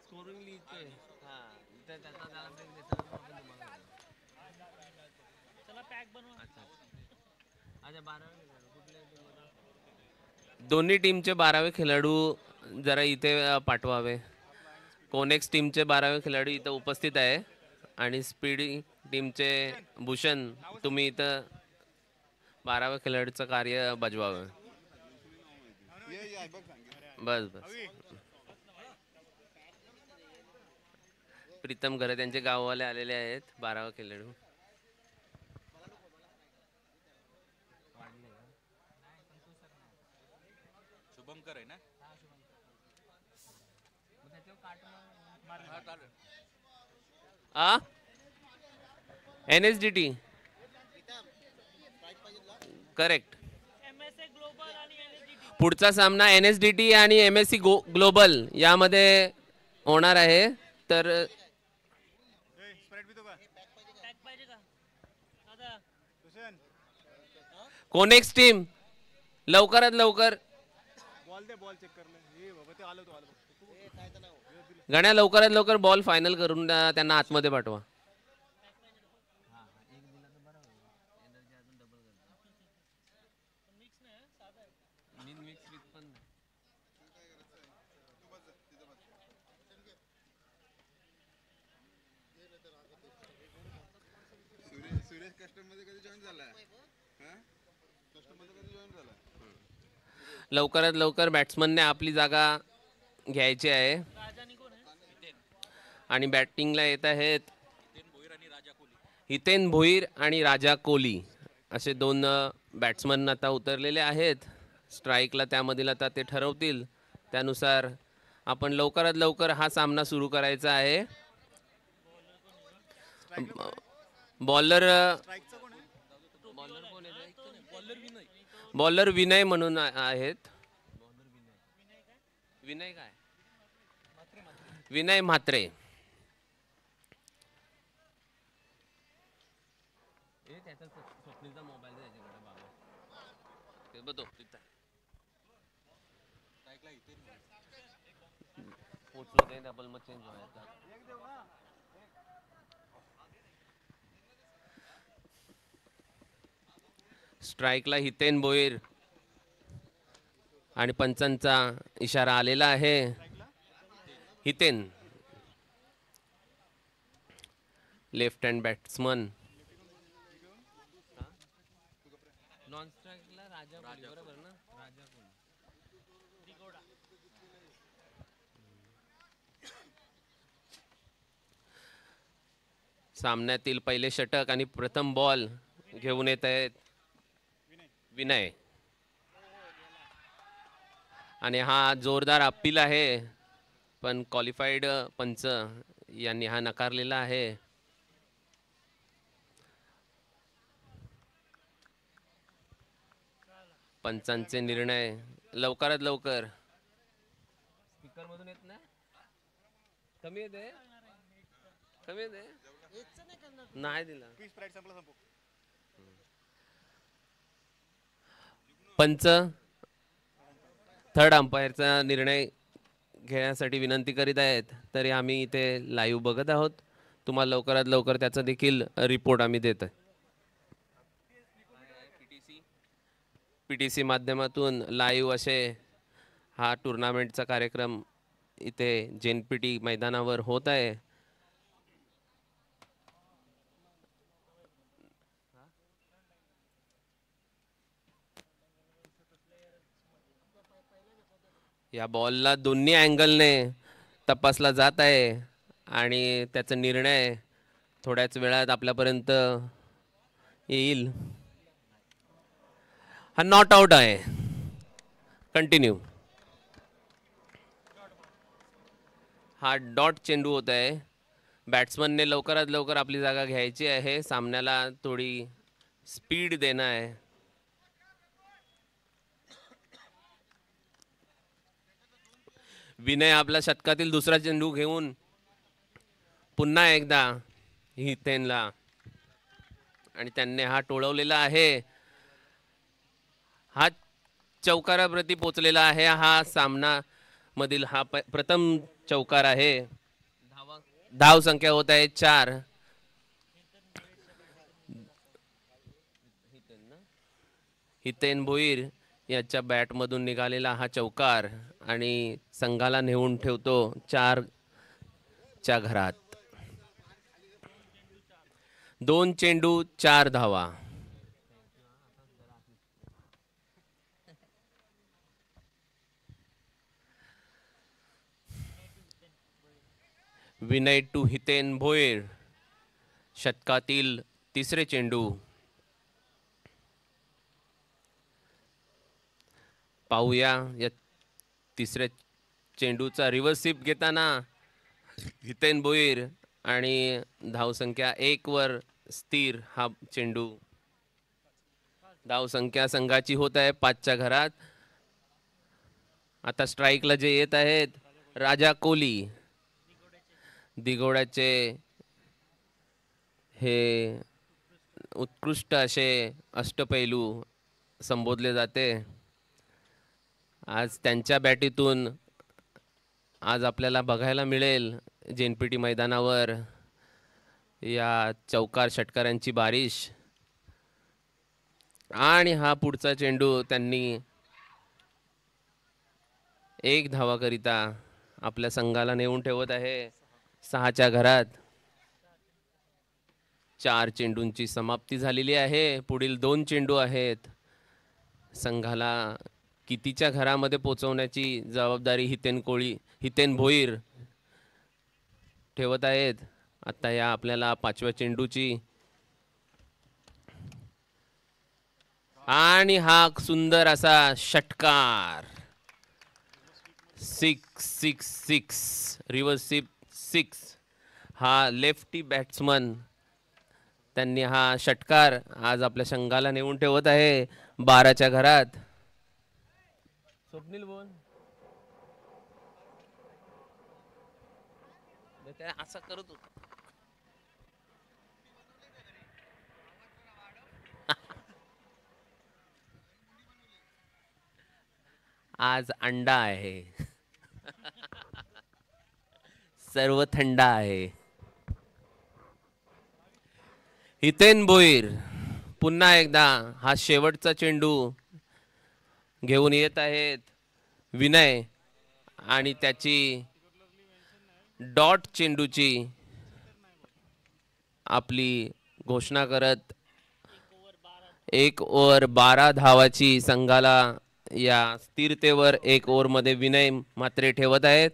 Scoring लिहितोय. हा त्याचा त्याला ब्रेक देताना मग आपण तुम्हाला चला पॅक बनवा. अच्छा अच्छा 12वे खेळाडू कुठले दोन्ही टीमचे 12वे खेळाडू जरा इथे पाठवावे. कोनेक्स टीमचे 12वे खेळाडू इथं उपस्थित आहे आणि स्पीड टीमचे भूषण तुम्ही इथं 12व्या खेळाडूचं कार्य बजवावं. बस बस. प्रीतम घरे त्यांचे गाववाले आलेले आहेत 12वा खेळाडू. शुभंकर आहे ना. NSDT correct. पुढचा सामना NSDT आणि MSC ग्लोबल यामध्ये होणार आहे. तर कोनेक्स टीम लवकरात लवकर गण्या लवकरात लवकर बॉल फायनल करून त्यांना आतमध्ये पाठवा. लवकरात लवकर बॅट्समनने आपली जागा घ्यायची आहे आणि बॅटिंगला येत आहेत हितेन भोईर आणि राजा कोहली असे दोन बॅट्समन आता उतरलेले आहेत. स्ट्राईकला त्यामधील आता ते ठरवतील. त्यानुसार आपण लवकरात लवकर हा सामना सुरू करायचा आहे. बॉलर विनय म्हणून आहेत. विनय काय विनय म्हात्रे. स्वप्नीलचा मोबाईल त्याच्याकडे बाबा ते बघतो पोचलो ते डबल मग चेंज व्हायचा. स्ट्राईकला हितेन भोईर आणि पंचांचा इशारा आलेला आहे. Hiten left hand batsman. Non स्ट्राईकला राजा बरोबर ना. राजा सामन्यातील पहिले षटक आणि प्रथम बॉल घेऊन येत आहेत विनय. आणि हा जोरदार अपील आहे पण क्वालिफाईड पंच यांनी हा नकारलेला आहे. पंचांचे निर्णय लवकरात लवकर. स्पीकर मधून येत नाही. कमी येते कमी येते नाही दिला. पंच थर्ड अंपायरचा निर्णय घेण्यासाठी विनंती करीत आहेत. तरी आम्ही इथे लाईव्ह बघत आहोत. तुम्हाला लवकरात लवकर त्याचा देखील रिपोर्ट आम्ही देत आहे. PTC माध्यमातून लाईव्ह असे हा टुर्नामेंटचा कार्यक्रम इथे JNPT मैदानावर होत आहे. या बॉलला दोन्ही अँगलने तपासला जात आहे आणि त्याचा निर्णय थोड्याच वेळात आपल्यापर्यंत येईल. हा नॉट आउट आहे. कंटिन्यू. हा डॉट चेंडू होत आहे. बॅट्समनने लवकरात लवकर आपली जागा घ्यायची आहे. सामन्याला थोडी स्पीड देणं आहे. विनय आपला शतकातील दुसरा चेंडू घेऊन पुन्हा एकदा हितेनला आणि त्यांनी हा टोळवलेला आहे. हा चौकाराप्रती पोचलेला आहे. हा सामना मधील हा प्रथम चौकार आहे. धाव संख्या होत आहे 4. हितेन भोईर याच्या बॅटमधून निघालेला हा चौकार आणि संघाला नेऊन ठेवतो 4 च्या घरात. 2 चेंडू 4 धावा. विनय टू हितेन भोईर, षटकातील तिसरे चेंडू. पाहूया या तिसऱ्या चेंडूचा रिव्हर्स स्वीप घेताना हितेन भोईर आणि धावसंख्या 1 वर स्थिर हा चेंडू. धावसंख्या संघाची होत आहे 5 च्या घरात. आता स्ट्राईकला जे येत आहेत राजा कोहली, दिघोड्याचे हे उत्कृष्ट असे अष्टपैलू संबोधले जाते. आज त्यांच्या बॅटीतून आज आपल्याला बघायला मिळेल जेएनपीटी मैदानावर या चौकार षटकारांची बारिश. आणि हा पुढचा चेंडू त्यांनी 1 धावाकरिता आपल्या संघाला नेऊन ठेवत आहे 6 च्या घरात. 4 चेंडूंची समाप्ती झालेली आहे. पुढील 2 चेंडू आहेत. संघाला कितीच्या घरामध्ये पोहोचवण्याची जबाबदारी हितेन भोईर ठेवत आहेत. आता या आपल्याला 5व्या चेंडूची आणि हा सुंदर असा षटकार 6 रिव्हर्स स्वीप 6. हा लेफ्टी बॅट्समन त्यांनी हा षटकार आज आपल्या संघाला नेऊन ठेवत आहे 12 च्या घरात. स्वप्नील बोल असं करत होता. आज अंडा आहे. सर्व थंड आहे. हितेन भोईर पुन्हा एकदा हा शेवटचा चेंडू घेऊन येत आहेत. विनय आणि त्याची डॉट चेंडूची आपली घोषणा करत 1 ओव्हर 12 धावाची संघाला या स्थिरतेवर 1 ओव्हरमध्ये विनय मात्र ठेवत आहेत.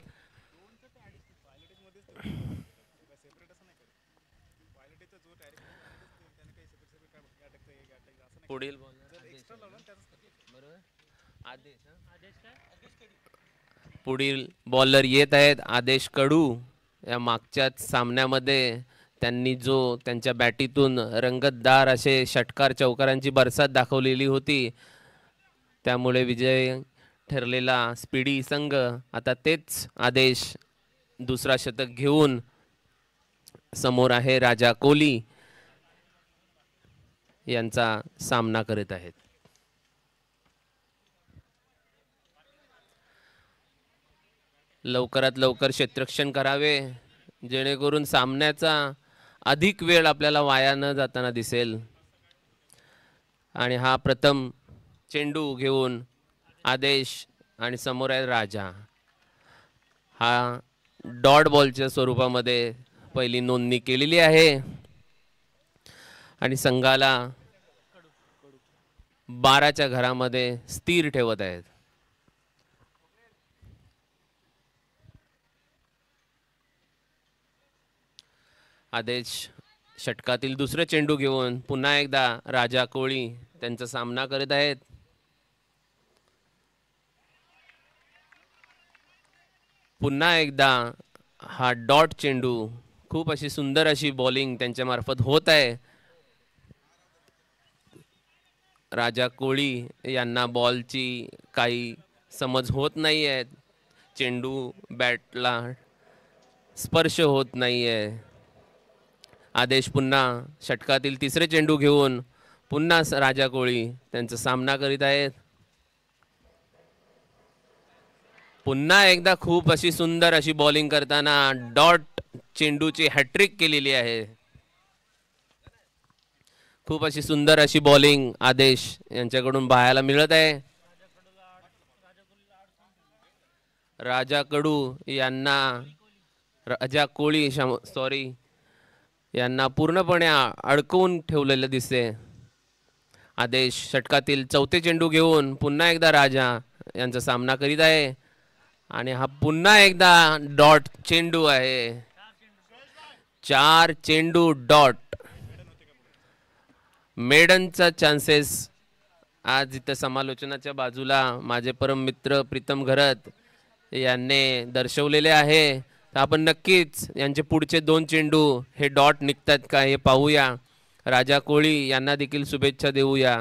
पुढील बॉलर येत आहेत आदेश कडू. या मागच्याच सामन्यामध्ये त्यांनी जो त्यांच्या बॅटीतून रंगतदार असे षटकार चौकारांची बरसात दाखवलेली होती, त्यामुळे विजय ठरलेला स्पीडी संघ आता तेच आदेश दुसरा शतक घेऊन समोर आहे राजा कोहली यांचा सामना करत आहेत. लवकरात लवकर क्षेत्ररक्षण करावे जेणेकरून सामन्याचा अधिक वेळ आपल्याला वाया न जाताना दिसेल. आणि हा प्रथम चेंडू घेऊन आदेश आणि समोर आहे राजा. हा डॉट बॉलच्या स्वरूपामध्ये पहिली नोंदणी केलेली आहे आणि संघाला 12 च्या घरामध्ये स्थिर ठेवत आहेत. आदेश षटकातील दुसरे चेंडू घेऊन पुन्हा एकदा राजा कोहली त्यांचा सामना करत आहेत. पुन्हा एकदा हा डॉट चेंडू, खूप अशी सुंदर अशी बॉलिंग त्यांच्या मार्फत होत आहे. राजा कोहली यांना बॉलची काही समज होत नाही आहे. चेंडू बॅटला स्पर्श होत नाही आहे. आदेश पुन्हा षटकातील तिसरे चेंडू घेऊन पुन्हा राजा कोहली त्यांचा सामना करीत आहेत. पुन्हा एकदा खूप अशी सुंदर अशी बॉलिंग करताना डॉट चेंडूची हॅट्रिक केलेली आहे. खूप अशी सुंदर अशी बॉलिंग आदेश यांच्याकडून पाहायला मिळत आहे. राजा कडू यांना राजा कोळी सॉरी यांना पूर्णपणे अडकवून ठेवलेलं दिसते. आदेश षटकातील चौथे चेंडू घेऊन पुन्हा एकदा राजा यांचा सामना करीत आहे आणि हा पुन्हा एकदा डॉट चेंडू आहे. 4 चेंडू डॉट. मेडनचा चान्सेस आज इथं समालोचनाच्या बाजूला माझे परम मित्र प्रीतम घरत यांनी दर्शवलेले आहे. तर आपण नक्कीच यांचे पुढचे 2 चेंडू हे डॉट निघतात का हे पाहूया. राजा कोळी यांना देखील शुभेच्छा देऊया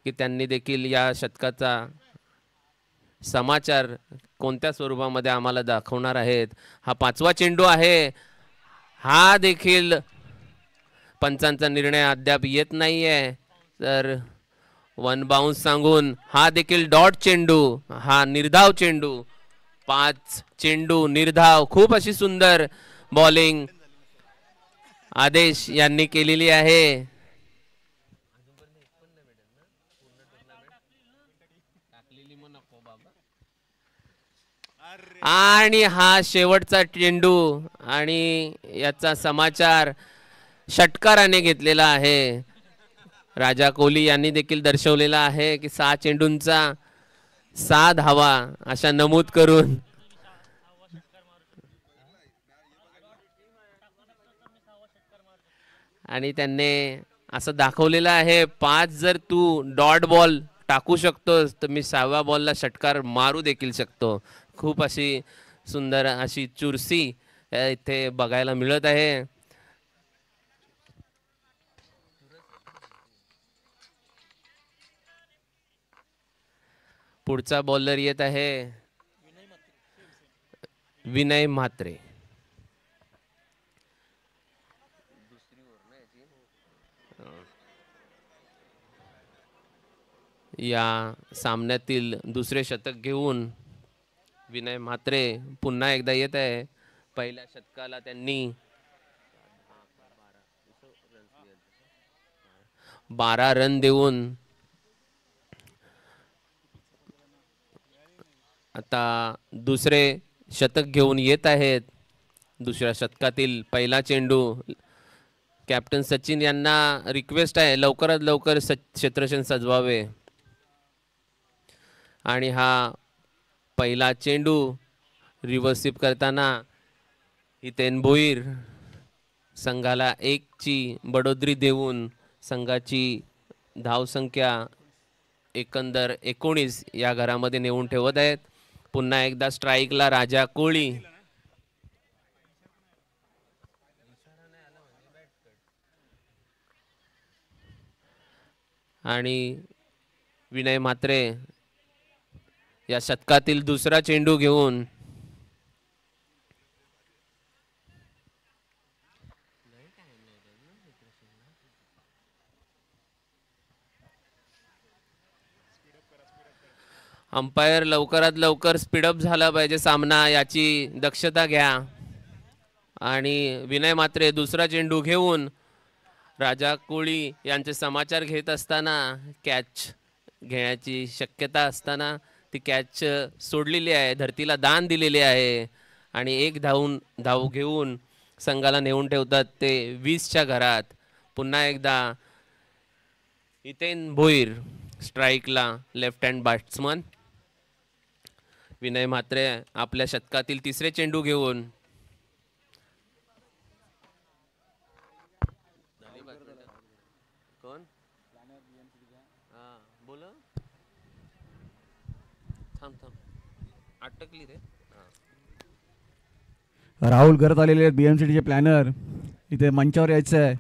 की त्यांनी देखील या शतकाचा समाचार कोणत्या स्वरूपामध्ये आम्हाला दाखवणार आहेत. हा 5वा चेंडू आहे. हा देखील पंचांचा निर्णय अद्याप येत नाहीये तर 1 बाउन्स सांगून हा देखील डॉट चेंडू. हा निर्धाव चेंडू. 5 चेंडू निर्धाव. खूप अशी सुंदर बॉलिंग आदेश यांनी केलेली आहे. आणि हा शेवटचा चेंडू आणि याचा समाचार षटकाराने घेतलेला आहे. राजा कोहली यांनी देखील दर्शवलेला आहे की 6 चेंडूंचा 6 धावा अशा नमूद करून आणि त्यांनी असं दाखवलेलं आहे 5 जर तू डॉट बॉल टाकू शकतोस तर मी 6व्या बॉलला षटकार मारू देखील शकतो. खूप अशी सुंदर अशी चुरसी इथे बघायला मिळत आहे. पुढचा बॉलर येत आहे विनय म्हात्रे. या सामन्यातील दुसरे शतक घेऊन विनय म्हात्रे पुन्हा एकदा येत आहे. पहिल्या शतकाला त्यांनी 12 रन देऊन आता दुसरे शतक घेऊन येत आहेत. दुसऱ्या शतकातील पहिला चेंडू. कॅप्टन सचिन यांना रिक्वेस्ट आहे लवकरात लवकर क्षेत्ररक्षण सजवावे. आणि हा पहिला चेंडू रिव्हर्स स्वीप करताना हितेन भोईर संघाला 1 ची बढोतरी देऊन संघाची धावसंख्या एकंदर 19 या घरामध्ये नेऊन ठेवत आहेत. पुन्हा एकदा स्ट्राईकला राजा कोळी. आणि विनय म्हात्रे या शतकातील दुसरा चेंडू घेऊन अंपायर लवकरात लवकर स्पीडअप झाला पाहिजे सामना याची दक्षता घ्या. आणि विनय म्हात्रे दुसरा चेंडू घेऊन राजा कोळी यांचे समाचार घेत असताना कॅच घेण्याची शक्यता असताना ती कॅच सोडलेली आहे. धरतीला दान दिलेले आहे आणि 1 धाव घेऊन संघाला नेऊन ठेवतात ते 20च्या घरात. पुन्हा एकदा हितेन भोईर स्ट्राईकला left hand batsman. Vinay Mhatre आपल्या शतकातील तिसरे चेंडू घेऊन कोण बोला अटकली रे. राहुल करत आलेले आहेत BMCTचे प्लॅनर. इथे मंचावर यायचं आहे.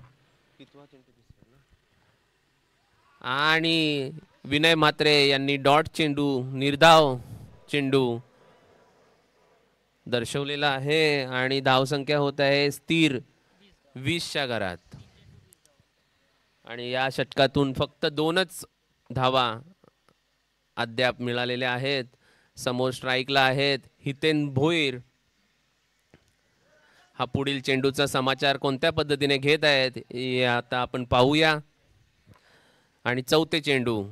आणि विनय म्हात्रे यांनी डॉट चेंडू निर्धाव चेंडू दर्शवलेला आहे आणि धावसंख्या होत आहे स्थिर 20च्या घरात. आणि या षटकातून फक्त 2च धावा अद्याप मिळालेल्या आहेत. समोर स्ट्राईकला आहेत हितेन भोईर. हा पुढील चेंडूचा समाचार कोणत्या पद्धतीने घेत आहेत हे आता आपण पाहूया. आणि चौथे चेंडू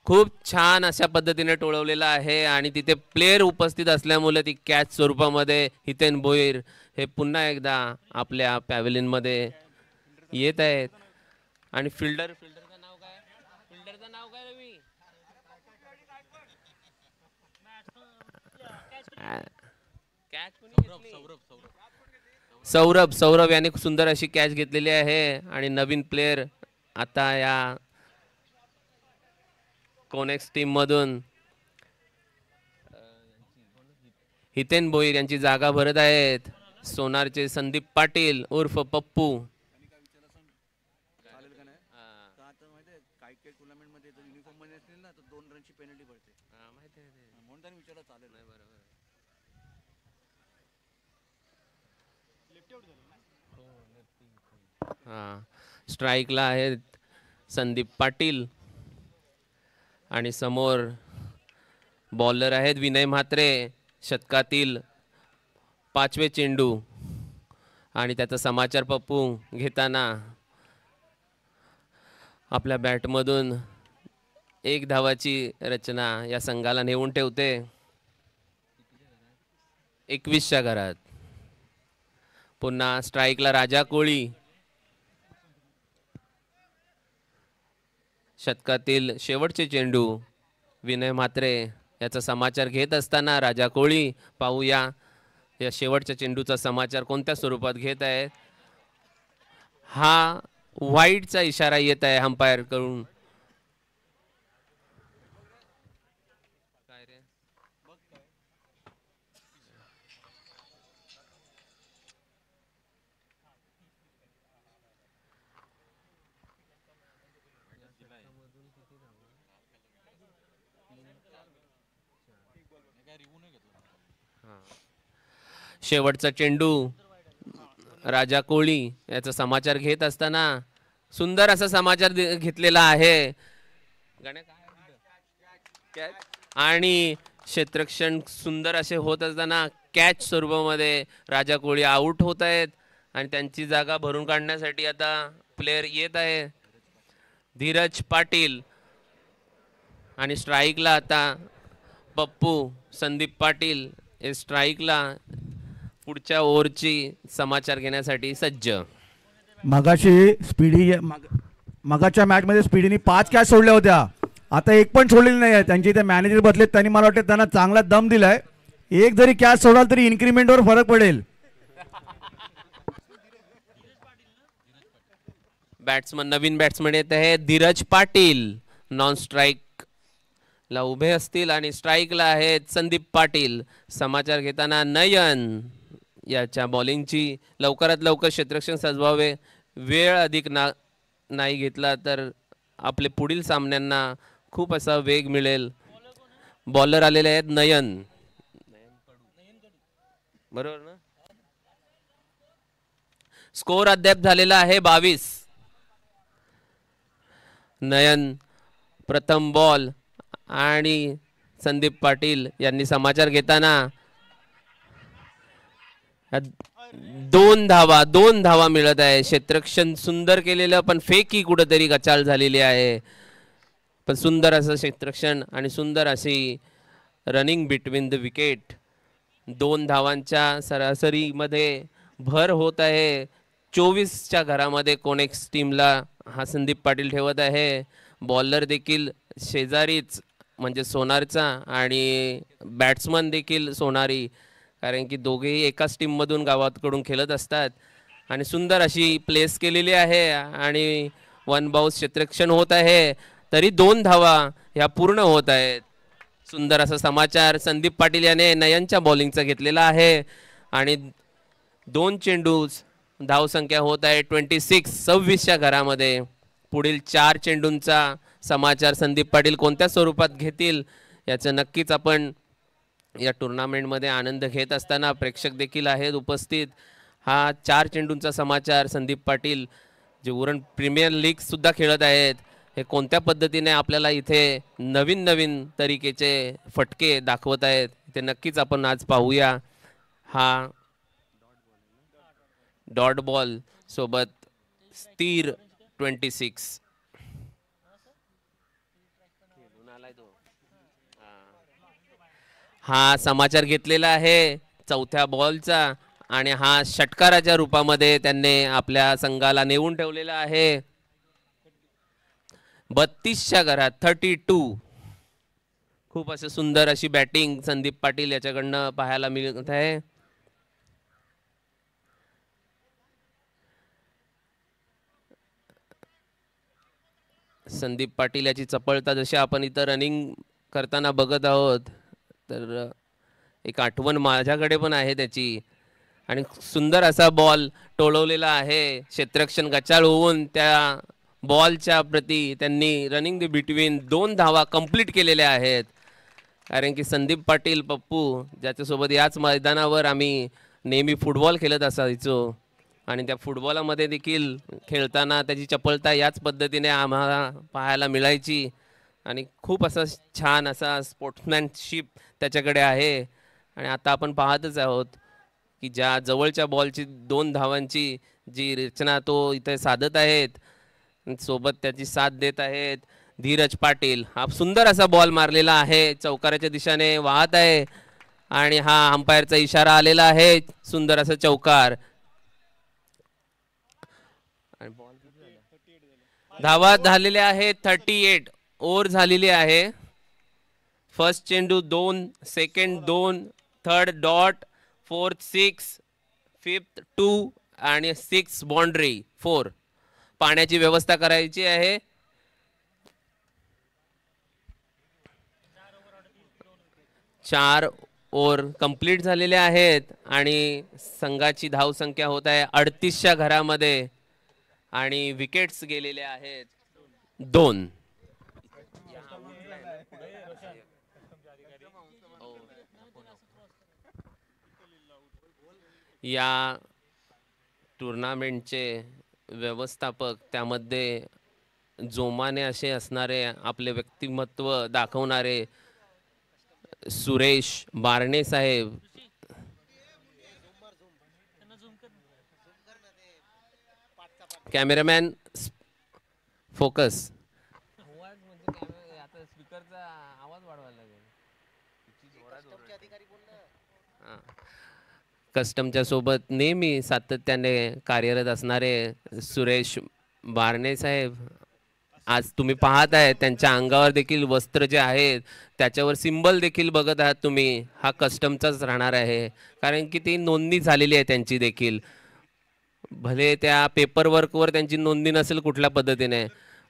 खूप छान अशा पद्धतीने टोळवलेला आहे आणि तिथे प्लेयर उपस्थित असल्यामुळे ती कॅच स्वरूपामध्ये हितेन भोईर हे पुन्हा एकदा आपल्या पॅव्हेलियनमध्ये येत आहेत. आणि फिल्डरचं नाव काय? फिल्डरचं नाव काय रवी? कॅच कोणी घेतली? सौरभ याने सुंदर अशी कॅच घेतलेली आहे. आणि नवीन प्लेयर आता या कोनेक्स टीम मधून हितेन भोईर यांची जागा भरत आहेत सोनारचे संदीप पाटील उर्फ पप्पू. स्ट्राईकला आहेत संदीप पाटील आणि समोर बॉलर आहेत विनय म्हात्रे. शतकातील 5वे चेंडू आणि त्याचा समाचार पप्पू घेताना आपल्या बॅटमधून 1 धावाची रचना या संघाला नेऊन ठेवते 21च्या घरात. पुन्हा स्ट्राईकला राजा कोळी. शतकातील शेवटचे चेंडू विनय म्हात्रे याचा समाचार घेत असताना राजा कोळी. पाहूया या शेवटच्या चेंडूचा समाचार कोणत्या स्वरूपात घेत आहे. हा वाईडचा इशारा येत आहे अंपायर कडून. शेवटचा चेंडू राजा कोळी याचा समाचार घेत असताना सुंदर असा समाचार घेतलेला आहे आणि क्षेत्ररक्षण सुंदर असे होत असताना कॅच स्वरूपामध्ये राजा कोळी आउट होत आहेत आणि त्यांची जागा भरून काढण्यासाठी आता प्लेयर येत आहे धीरज पाटील. आणि स्ट्राईकला आता पप्पू संदीप पाटील हे स्ट्राईकला पुढच्या ओव्हरची समाचार घेण्यासाठी सज्ज. मगाच्या मॅचमध्ये स्पीडीने 5 कॅच सोडल्या होत्या. आता एक पण सोडलेली नाही आहे. त्यांचे इथे मॅनेजर बदलेत त्यांनी मला वाटतं त्यांना चांगला दम दिलाय. एक जरी कॅच सोडाल तरी इन्क्रीमेंटवर फरक पडेल. नवीन बॅट्समन येत आहे धीरज पाटील. नॉन स्ट्राईक ला उभे असतील आणि स्ट्राईकला आहेत संदीप पाटील. समाचार घेताना नयन याच्या बॉलिंगची लवकरात लवकर क्षेत्ररक्षण सजवावे. वेळ अधिक नाही घेतला तर आपले पुढील सामन्यांना खूप असा वेग मिळेल. बॉलर आलेले आहेत नयन. बरोबर ना. स्कोर अद्याप झालेला आहे 22. नयन प्रथम बॉल आणि संदीप पाटील यांनी समाचार घेताना 2 धावा मिळत आहे. क्षेत्ररक्षण सुंदर केलेलं पण फेकी कुठेतरी गचाल झालेली आहे. पण सुंदर असं क्षेत्ररक्षण आणि सुंदर अशी रनिंग बिटवीन द विकेट. 2 धावांच्या सरासरीमध्ये भर होत आहे. 24च्या घरामध्ये कोनेक्स टीमला हा संदीप पाटील ठेवत आहे. बॉलर देखील शेजारीच म्हणजे सोनारचा आणि बॅट्समन देखील सोनारी कारण की दोघेही एकाच टीममधून गावाकडून खेळत असतात. आणि सुंदर अशी प्लेस केलेली आहे आणि 1 बाउन्स क्षेत्ररक्षण होत आहे तरी 2 धावा ह्या पूर्ण होत आहेत. सुंदर असा समाचार संदीप पाटील याने नयनच्या बॉलिंगचा घेतलेला आहे आणि 2 चेंडू धावसंख्या होत आहे 26च्या घरामध्ये. पुढील 4 चेंडूंचा समाचार संदीप पाटील कोणत्या स्वरूपात घेतील याचं नक्कीच आपण या टुर्नामेंटमध्ये आनंद घेत असताना प्रेक्षक देखील आहेत उपस्थित. हा 4 चेंडूंचा समाचार संदीप पाटील जे उरण प्रीमियर लीग सुद्धा खेळत आहेत हे कोणत्या पद्धतीने आपल्याला इथे नवीन नवीन तरीकेचे फटके दाखवत आहेत ते नक्कीच आपण आज पाहूया. हा डॉट बॉल सोबत स्थिर 26. हा समाचार घेतलेला आहे चौथ्या बॉलचा आणि हा षटकाराच्या रूपामध्ये त्यांनी आपल्या संघाला नेऊन ठेवलेला आहे. 32च्या घरात 32. खूप असं सुंदर अशी बॅटिंग संदीप पाटील याच्याकडनं पाहायला मिळत आहे. संदीप पाटील याची चपळता जशी आपण इथं रनिंग करताना बघत आहोत तर एक आठवण माझ्याकडे पण आहे त्याची. आणि सुंदर असा बॉल टोळवलेला आहे. क्षेत्ररक्षण गचाळ होऊन त्या बॉलच्या प्रती त्यांनी रनिंग द बिटवीन 2 धावा कंप्लीट केलेल्या आहेत. कारण की संदीप पाटील पप्पू ज्याच्यासोबत याच मैदानावर आम्ही नेहमी फुटबॉल खेळत असायचो आणि त्या फुटबॉलामध्ये देखील खेळताना त्याची चपळता याच पद्धतीने आम्हाला पाहायला मिळायची आणि खूप असा छान असा स्पोर्ट्समॅनशिप त्याच्याकडे आहे. आणि आता आपण पाहतच आहोत की ज्या जवळच्या बॉलची 2 धावांची जी रचना तो इथे साधत आहेत सोबत त्याची साथ देत आहेत धीरज पाटील. हा सुंदर असा बॉल मारलेला आहे चौकाराच्या दिशेने वाहत आहे आणि हा अंपायरचा इशारा आलेला आहे. सुंदर असा चौकार. धावा झालेल्या आहेत 38. ओव्हर झालेली आहे. फर्स्ट चेंडू 2, second 2, third dot, fourth 6, fifth 2 आणि 6 बाउंड्री 4. पाण्याची व्यवस्था करायची आहे. 4 ओव्हर कंप्लीट झालेले आहेत आणि संघाची धावसंख्या होत आहे 38च्या घरामध्ये आणि विकेट्स गेलेले आहेत 2. या टुर्नामेंटचे व्यवस्थापक त्यामध्ये जोमाने असे असणारे आपले व्यक्तिमत्व दाखवणारे सुरेश बारणे साहेब. Cameraman focus. स्पीकरचा आवाज वाढवायला लागेल. कस्टमच्या सोबत नेहमी सातत्याने कार्यरत असणारे सुरेश बारणे साहेब आज तुम्ही पाहत आहे त्यांच्या अंगावर देखील वस्त्र जे आहेत त्याच्यावर सिंबल देखील बघत आहात तुम्ही. हा कस्टमचाच राहणार आहे कारण की ती नोंदणी झालेली आहे त्यांची देखील. भले त्या पेपर वर्कवर त्यांची नोंदणी नसेल कुठल्या पद्धतीने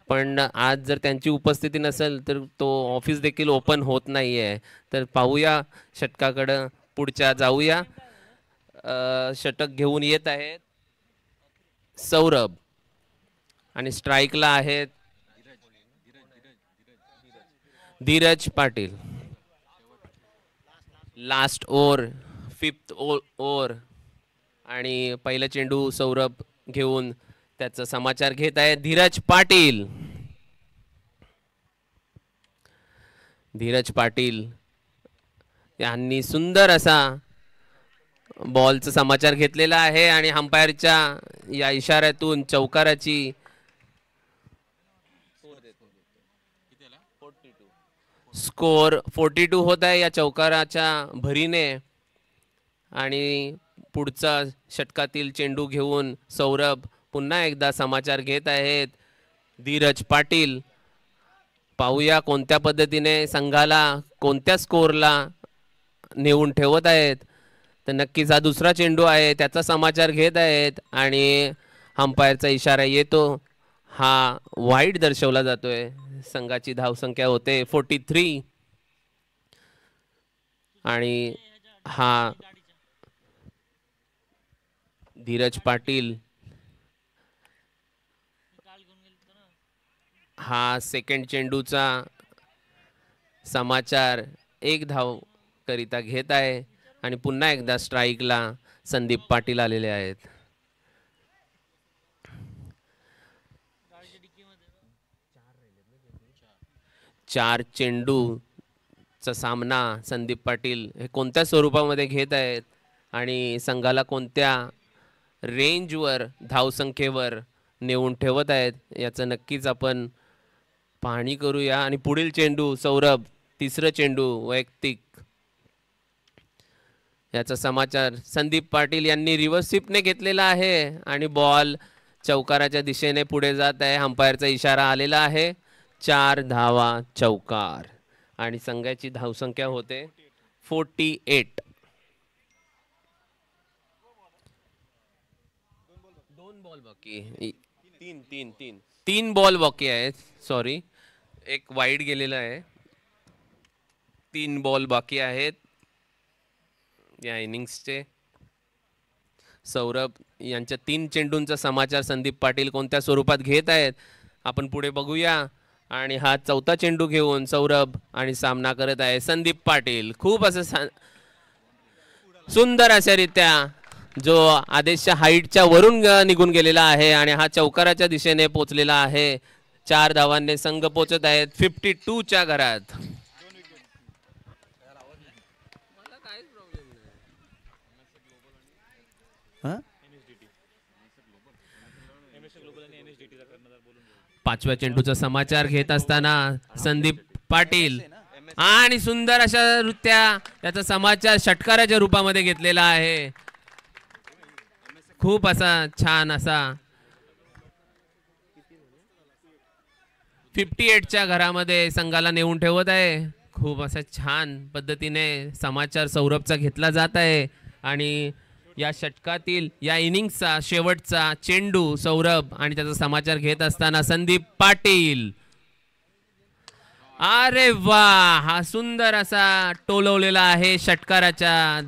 पण आज जर त्यांची उपस्थिती नसेल तर तो ऑफिस देखील ओपन होत नाही आहे. तर पाहूया षटकाकडं पुढच्या जाऊया. षटक घेऊन येत आहेत सौरभ आणि स्ट्राईकला आहेत Dheeraj Patil. Last over 5th over आणि पहिला चेंडू सौरभ घेऊन त्याचा समाचार घेत आहे धीरज पाटील. धीरज पाटील यांनी सुंदर असा बॉलचा समाचार घेतलेला आहे आणि अंपायरच्या या इशाऱ्यातून चौकाराची स्कोर 42 होत आहे या चौकाराच्या भरीने. आणि पुढचा षटकातील चेंडू घेऊन सौरभ पुन्हा एकदा समाचार घेत आहेत धीरज पाटील. पाहूया कोणत्या पद्धतीने संघाला कोणत्या स्कोरला नेऊन ठेवत आहेत. तर नक्कीच हा दुसरा चेंडू आहे त्याचा समाचार घेत आहेत आणि अंपायरचा इशारा येतो. हा वाईड दर्शवला जातोय. संघाची धावसंख्या होते 43 आणि हा धीरज पाटील हा सेकंड चेंडूचा समाचार 1 धाव करिता घेत आहे आणि पुन्हा एकदा स्ट्राईकला संदीप पाटील आलेले आहेत. 4 चेंडूचा सामना संदीप पाटील हे कोणत्या स्वरूपामध्ये घेत आहेत आणि संघाला कोणत्या रेंजवर धावसंख्येवर नेऊन ठेवत आहेत याचं नक्कीच आपण पाहणी करूया. आणि पुढील चेंडू सौरभ, तिसरं चेंडू वैयक्तिक याचा समाचार संदीप पाटील यांनी रिव्हर्स स्वीपने घेतलेला आहे आणि बॉल चौकाराच्या दिशेने पुढे जात आहे. अंपायरचा इशारा आलेला आहे. 4 धावा चौकार आणि संघाची धावसंख्या होते 48. 2 बॉल बाकी, 3 बॉल बाकी आहेत. सॉरी, एक वाईड गेलेला आहे. 3 बॉल बाकी आहेत या इनिंग्सचे. सौरभ यांच्या 3 चेंडूंचा समाचार संदीप पाटील कोणत्या स्वरूपात घेत आहेत आपण पुढे बघूया. आणि हा 4था चेंडू घेऊन सौरभ आणि सामना करत आहे संदीप पाटील. खूप असं सुंदर अशा रीत्या जो आदेशच्या हाईटच्या वरून निघून गेलेला आहे आणि हा चौकाराच्या दिशेने पोचलेला आहे. 4 धावांनी संघ पोचत आहेत 52च्या घरात. पाचव्या चेंडूचा समाचार घेत असताना संदीप पाटील आणि सुंदर अशा नृत्या त्याचा समाचार षटकाराच्या रूपामध्ये घेतलेला आहे. खूप असा छान असा 58च्या घरामध्ये संघाला नेऊन ठेवत आहे. खूप असा छान पद्धतीने समाचार सौरभचा घेतला जात आहे आणि या षटकातील या इनिंग्सचा शेवटचा चेंडू सौरभ आणि त्याचा समाचार घेत असताना संदीप पाटील. अरे वा, हा सुंदर असा टोलवलेला आहे षटकाराच्या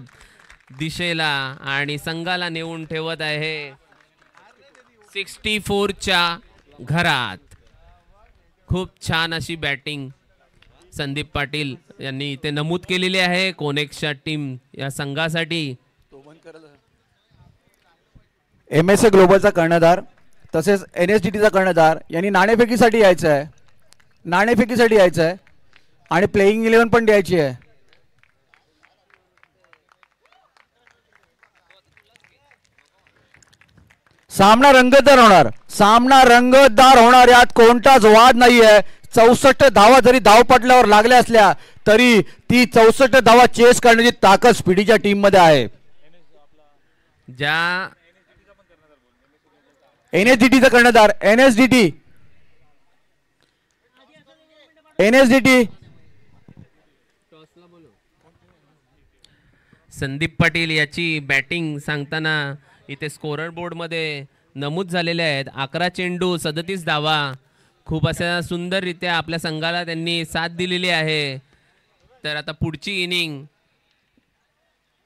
दिशेला आणि संघाला नेऊन ठेवत आहे 64च्या घरात. खूप छान अशी बॅटिंग संदीप पाटील यांनी इथे नमूद केलेली आहे कोनेक्सच्या टीम या संघासाठी. MSA ग्लोबलचा कर्णधार तसेच NSDTचा कर्णधार यांनी नाणेफेकीसाठी यायचं आहे. नाणेफेकीसाठी यायचं आहे आणि प्लेइंग 11 पण द्यायची आहे. सामना रंगतदार होणार. सामना रंगतदार होणार, यात कोणताच वाद नाही आहे. 64 धावा जरी धावपटल्यावर लागल्या असल्या तरी ती 64 धावा चेस करण्याची ताकद स्पीडीच्या टीम मध्ये आहे. ज्या NSDTचा कर्णधार NSDT संदीप पाटील याची बॅटिंग सांगताना इथे स्कोरर बोर्ड मध्ये नमूद झालेले आहेत 11 चेंडू 37 धावा. खूप अशा सुंदररित्या आपल्या संघाला त्यांनी साथ दिलेली आहे. तर आता पुढची इनिंग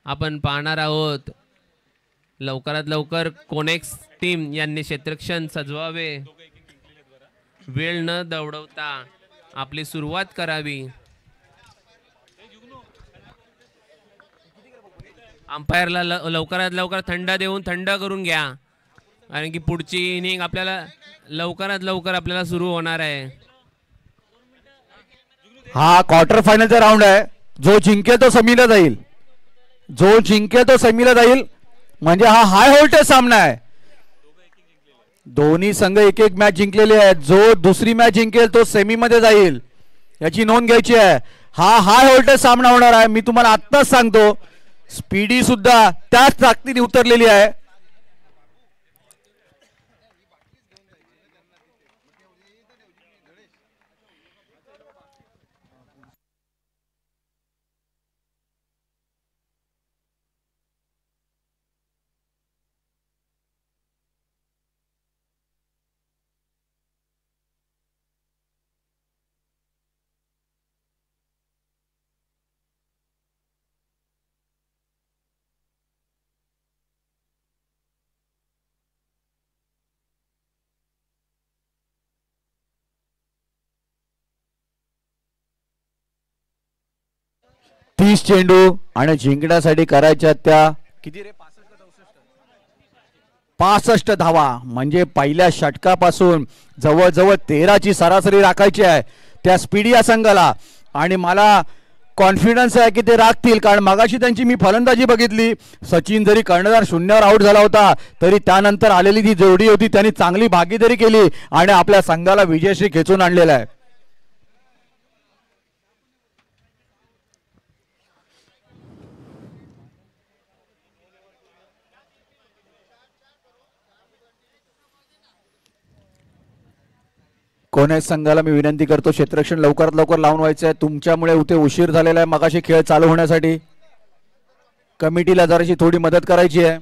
आपण पाहणार आहोत. लवकरात लवकर कोनेक्स टीम यांनी क्षेत्ररक्षण सजवावे, वेळ न दवडवता आपली सुरुवात करावी. अंपायरला लवकरात लवकर थंड देऊन थंड करून घ्या कारण की पुढची इनिंग आपल्याला लवकरात लवकर आपल्याला सुरू होणार आहे. हा क्वार्टर फायनलचा राऊंड आहे. जो जिंकेल तो सेमीला जाईल. जो जिंकेल तो सेमीला जाईल म्हणजे हा हाय व्होल्टेज सामना आहे. दोन्ही संघ एक एक मॅच जिंकलेले आहेत. जो दुसरी मॅच जिंकेल तो सेमी मध्ये जाईल याची नोंद घ्यायची आहे. हा हाय व्होल्टेज सामना होणार आहे. मी तुम्हाला आत्ताच सांगतो स्पीडी सुद्धा त्याच ताकदीने उतरलेली आहे. तीस चेंडू आणि जिंकण्यासाठी करायच्या त्या किती रे 65 धावा म्हणजे पहिल्या षटकापासून जवळजवळ 13ची सरासरी राखायची आहे. त्या स्पीड या संघाला. आणि मला कॉन्फिडन्स आहे की ते राखतील, कारण मगाशी त्यांची मी फलंदाजी बघितली. सचिन जरी कर्णधार शून्यावर आऊट झाला होता तरी त्यानंतर आलेली ती जोडी होती, त्यांनी चांगली भागीदारी केली आणि आपल्या संघाला विजयश्री खेचून आणलेला आहे. कोण्या संघाला मी विनंती करतो, क्षेत्ररक्षण लवकरात लवकर लावून व्हायचं आहे. तुमच्यामुळे इथे उशीर झालेला आहे मगाशी खेळ चालू होण्यासाठी. कमिटीला जराशी थोडी मदत करायची आहे.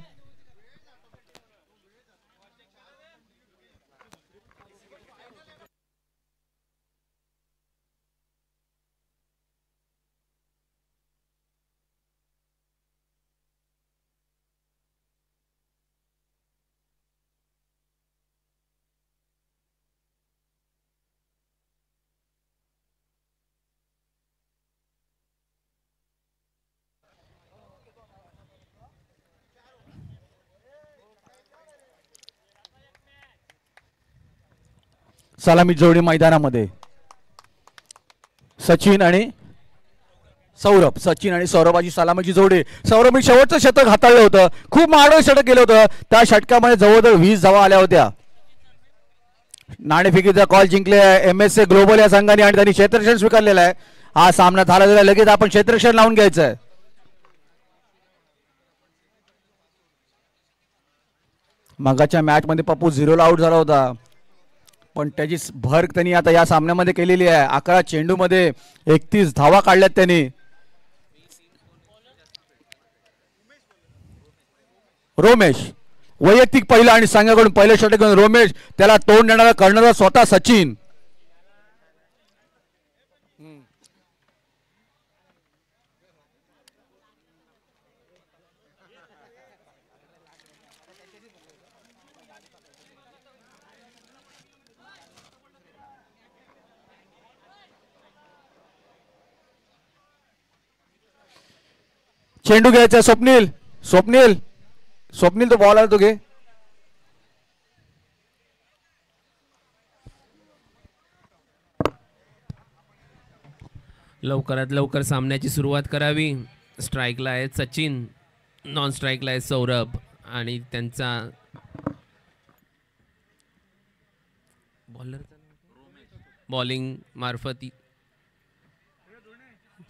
सलामी जोडी मैदानामध्ये सचिन आणि सौरभ. सचिन आणि सौरभाची सलामीची जोडी. सौरभने शेवटचं शतक हाताळलं होतं, खूप माडं षटक केलं होतं. त्या षटकामध्ये जवळजवळ 20 धावा आल्या होत्या. नाणेफेकीचा कॉल जिंकले MSA ग्लोबल या संघाने आणि त्यांनी क्षेत्ररक्षण स्वीकारलेलं आहे. हा सामना झाला गेला, लगेच आपण क्षेत्ररक्षण लावून घ्यायचं आहे. मगाच्या मॅच मध्ये पप्पू 0ला आउट झाला होता, पण त्याची भर त्यांनी आता या सामन्यामध्ये केलेली आहे. 11 चेंडूमध्ये 31 धावा काढल्यात त्यांनी. रोमेश वैयक्तिक पहिला आणि संघाकडून पहिले षटक घेऊन रोमेश, त्याला तोंड देणारा कर्णधार स्वतः सचिन. चेंडू घ्यायचा स्वप्नील. स्वप्नील स्वप्नील तो बॉल आला, तो घे. लवकरात लवकर सामन्याची सुरुवात करावी. स्ट्राईकला आहे सचिन, नॉन स्ट्राईकला आहे सौरभ आणि त्यांचा बॉलिंग मार्फत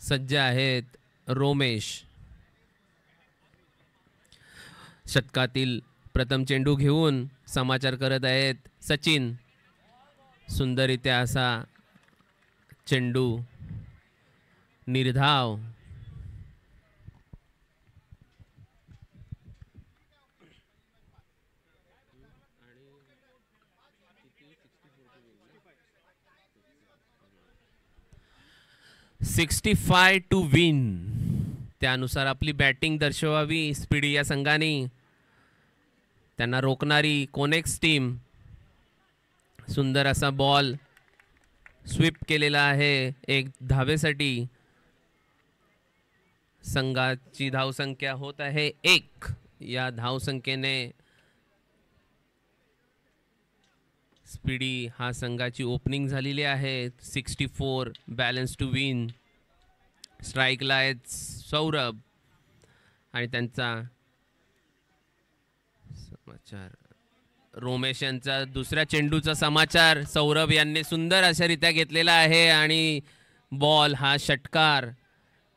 सज्ज आहेत रोमेश. षटकातील प्रथम चेंडू घेऊन समाचार करत आहेत सचिन. सुंदररित्या असा चेंडू, निर्धाव. $65 टू विन. त्यानुसार आपली बॅटिंग दर्शवावी स्पीडी या संघाने. त्यांना रोखणारी कोनेक्स टीम. सुंदर असा बॉल स्वीप केलेला आहे 1 धावेसाठी. संघाची धावसंख्या होत आहे 1. या धावसंख्येने स्पीडी हा संघाची ओपनिंग झालेली आहे. 64 बॅलन्स टू विन. स्ट्राईकला आहेत सौरभ आणि त्यांचा समाचार रोमेश यांचा दुसऱ्या चेंडूचा समाचार सौरभ यांनी सुंदर अशारित्या घेतलेला आहे आणि बॉल हा षटकार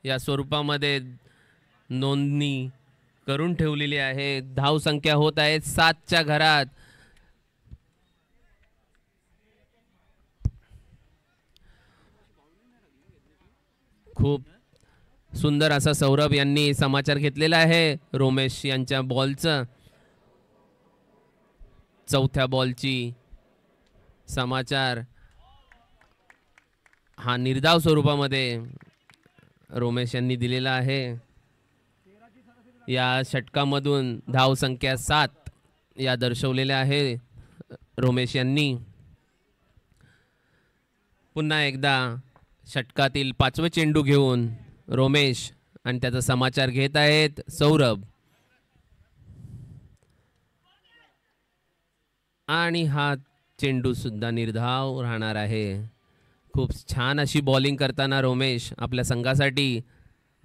या स्वरूपामध्ये नोंदणी करून ठेवलेली आहे. धावसंख्या होत आहे 7च्या घरात. खूप सुंदर असा सौरभ यांनी समाचार घेतलेला आहे रोमेश यांच्या बॉलचं. चौथ्या बॉलची समाचार हा निर्धाव स्वरूपामध्ये रोमेश यांनी दिलेला आहे. या षटकामधून धाव संख्या 7 या दर्शवलेल्या आहे रोमेश यांनी. पुन्हा एकदा षटकातील 5वे चेंडू घेऊन रोमेश आणि त्याचा समाचार घेत आहेत सौरभ. आणि हा चेंडू सुद्धा निर्धाव राहणार आहे. खूप छान अशी बॉलिंग करताना रोमेश आपल्या संघासाठी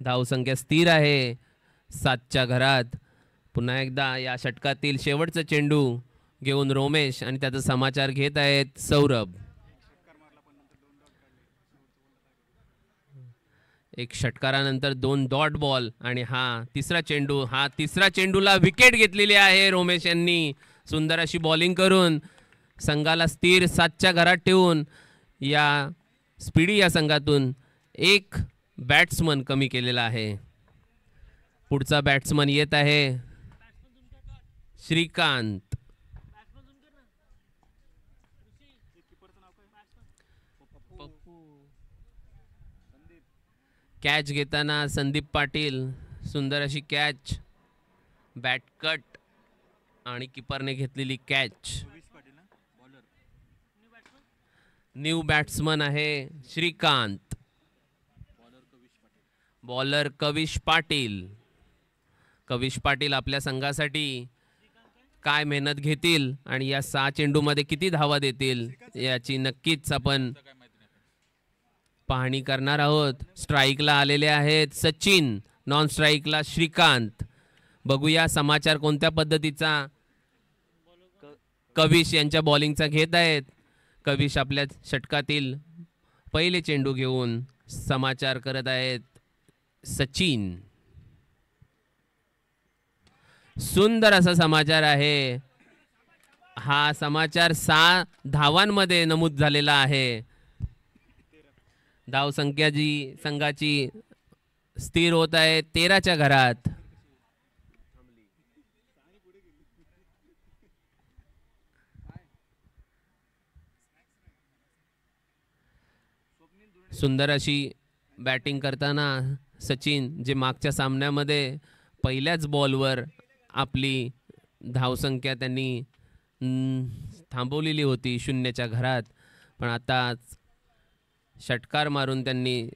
धावसंख्या स्थिर आहे 7च्या घरात. पुन्हा एकदा या षटकातील शेवटचा चेंडू घेऊन रोमेश आणि त्याचा समाचार घेत आहेत सौरभ. एक षटकारानंतर 2 डॉट बॉल आणि हा तिसरा चेंडूला विकेट घेतलेली आहे रोमेश यांनी. सुंदर अशी बॉलिंग करून संघाला स्थिर 7च्या घरात ठेवून या स्पीडी या संघातून एक बॅट्समन कमी केलेला आहे. पुढचा बॅट्समन येत आहे श्रीकांत. कॅच घेताना संदीप पाटील. सुंदर अशी कॅच, बॅट कट आणि किपरने घेतलेली कॅच. न्यू बॅट्समन आहे श्रीकांत. बॉलर कविश पाटील. कविश पाटील आपल्या संघासाठी काय मेहनत घेतील आणि या 6 चेंडूमध्ये किती धावा देतील याची नक्कीच आपण पाहणी करणार आहोत. स्ट्राईकला आलेले आहेत सचिन, नॉन स्ट्राईकला श्रीकांत. बघूया समाचार कोणत्या पद्धतीचा कविश यांच्या बॉलिंगचा घेत आहेत. कविश आपल्या षटकातील पहिले चेंडू घेऊन समाचार करत आहेत सचिन. सुंदर असा समाचार आहे. हा समाचार 6 धावांमध्ये नमूद झालेला आहे. धावसंख्या जी संघाची स्थिर होत आहे 13च्या घरात. सुंदर अशी बॅटिंग करताना सचिन, जे मागच्या सामन्यामध्ये पहिल्याच बॉलवर आपली धावसंख्या त्यांनी थांबवलेली होती 0च्या घरात, पण आता षटकार मारून त्यांनी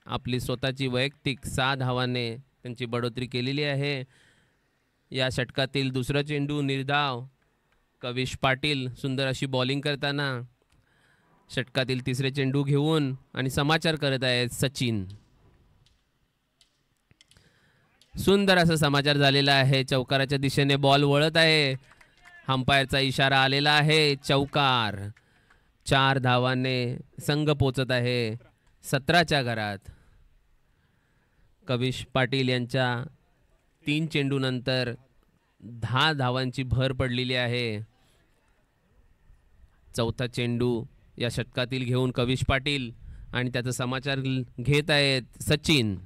आपली स्वतःची वैयक्तिक 6 धावांनी त्यांची बढोतरी केलेली आहे. या षटकातील दुसरा चेंडू निर्धाव. कविश पाटील सुंदर अशी बॉलिंग करताना षटकातील तिसरे चेंडू घेऊन आणि समाचार करत आहेत सचिन. सुंदर असा समाचार झालेला आहे. चौकाराच्या दिशेने बॉल वळत आहे. अंपायरचा इशारा आलेला आहे चौकार. 4 धावांनी संघ पोचत आहे 17च्या घरात. कविश पाटील यांच्या 3 चेंडूनंतर 10 धावांची भर पडलेली आहे. चौथा चेंडू या षटकातील घेऊन कविश पाटील आणि त्याचा समाचार घेत आहेत सचिन.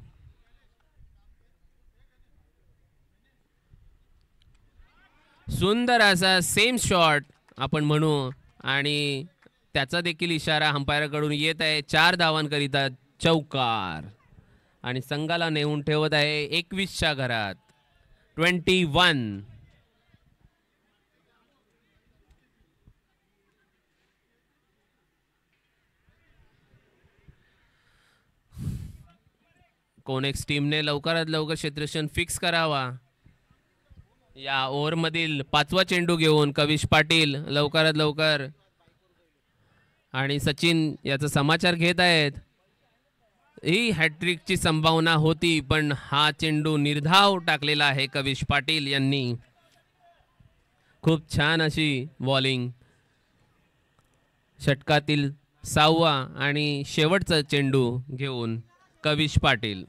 सुंदर असा सेम शॉट आपण म्हणू आणि त्याचा देखील इशारा अंपायरकडून येत आहे. 4 धावांकरिता चौकार आणि संघाला नेऊन ठेवत आहे 21च्या घरात 21. कोनेक्स टीमने लवकरात लवकर क्षेत्ररक्षण फिक्स करावा. या ओव्हरमधील 5वा चेंडू घेऊन कविश पाटील लवकरात लवकर आणि सचिन याचा समाचार घेत आहेत. ही हॅट्रिकची संभावना होती, पण हा चेंडू निर्धाव टाकलेला आहे कविश पाटील यांनी. खूप छान अशी बॉलिंग. षटकातील 6वा आणि शेवटचा चेंडू घेऊन कविश पाटील.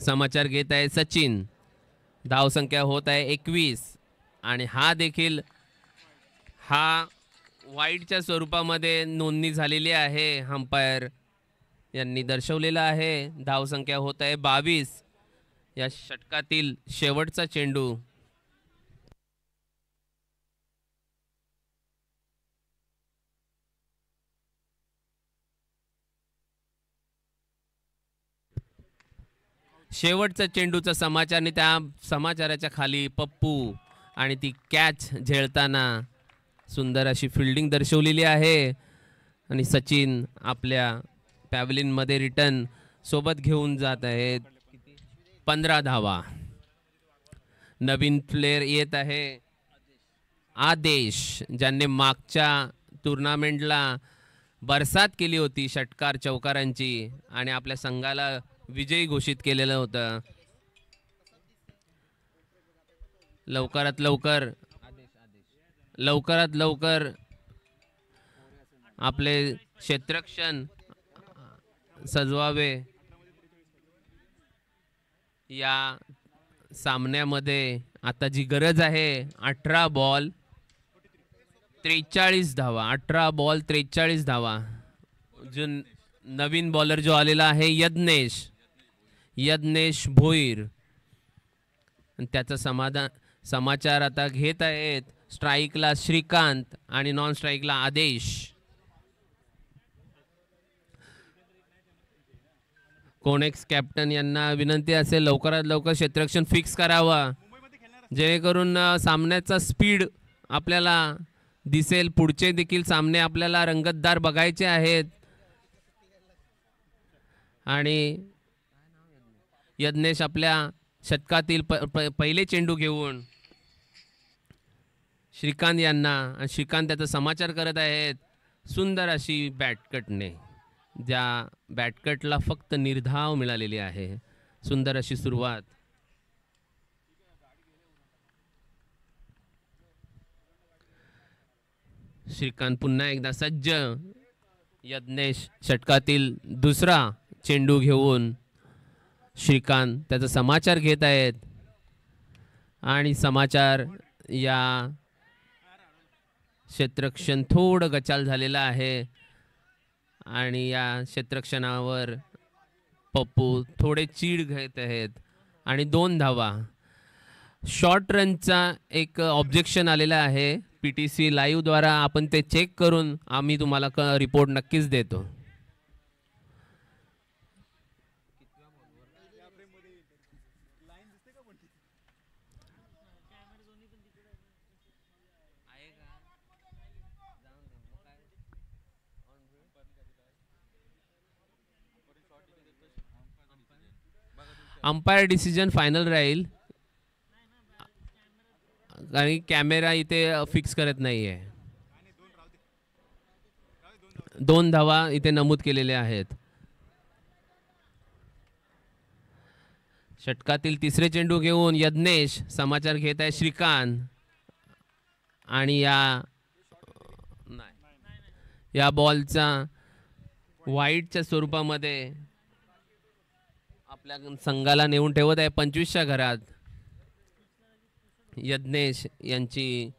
समाचार घेत आहे सचिन. धावसंख्या होत आहे 21 आणि हा वाईडच्या स्वरूपामध्ये नोंदणी झालेली आहे. अंपायर यांनी दर्शवलेला आहे. धावसंख्या होत आहे 22. या षटकातील शेवटचा चेंडू शेवटचा चेंडूचा समाचार आणि त्या समाचाराच्या खाली पप्पू आणि ती कॅच झेलताना सुंदर अशी फिल्डिंग दर्शवलेली आहे आणि सचिन आपल्या पॅव्हलियनमध्ये रिटर्न सोबत घेऊन जात आहेत 15 धावा. नवीन प्लेयर येत आहे आदेश, ज्यांनी मागच्या टुर्नामेंटला बरसात केली होती षटकार चौकारांची आणि आपल्या संघाला विजयी घोषित केलेलं होतं. लवकरात लवकर आपले क्षेत्ररक्षण सजवावे. या सामन्यामध्ये आता जी गरज आहे 18 बॉल 43 धावा. 18 बॉल 43 धावा. जो नवीन बॉलर जो आलेला आहे यज्ञेश भोईर, त्याचा समाचार आता घेत आहेत. स्ट्राईकला श्रीकांत आणि नॉन स्ट्राईकला आदेश. कोनेक्स कॅप्टन यांना विनंती असेल लवकरात लवकर क्षेत्ररक्षण फिक्स करावा, जेणेकरून सामन्याचा स्पीड आपल्याला दिसेल. पुढचे देखील सामने आपल्याला रंगतदार बघायचे आहेत. आणि यज्ञेश आपल्या षटकातील पहिले चेंडू घेऊन श्रीकांत यांना, आणि श्रीकांत त्याचा समाचार करत आहेत सुंदर अशी बॅटकटने. ज्या बॅटकटला फक्त निर्धाव मिळालेली आहे. सुंदर अशी सुरुवात. श्रीकांत पुन्हा एकदा सज्ज. यज्ञेश षटकातील दुसरा चेंडू घेऊन श्रीकांत त्याचा समाचार घेत आहेत. आणि समाचार या क्षेत्ररक्षण थोडं गचाल झालेलं आहे आणि या क्षेत्ररक्षणावर पप्पू थोडे चीड घेत आहेत. आणि 2 धावा. शॉर्ट रनचा एक ऑब्जेक्शन आलेला आहे PTC लाईव्ह द्वारा. आपण ते चेक करून आम्ही तुम्हाला रिपोर्ट नक्कीच देतो. अंपायर डिसिजन फायनल राहील आणि कॅमेरा इथे फिक्स करत नाहीये. 2 धावा इथे नमूद केलेल्या आहेत. षटकातील तिसरे चेंडू घेऊन यज्ञेश समाचार घेत आहे श्रीकांत. आणि या बॉलचा वाईटच्या स्वरूपामध्ये आपल्या संघाला नेऊन ठेवत आहे 25च्या घरात. यज्ञेश यांची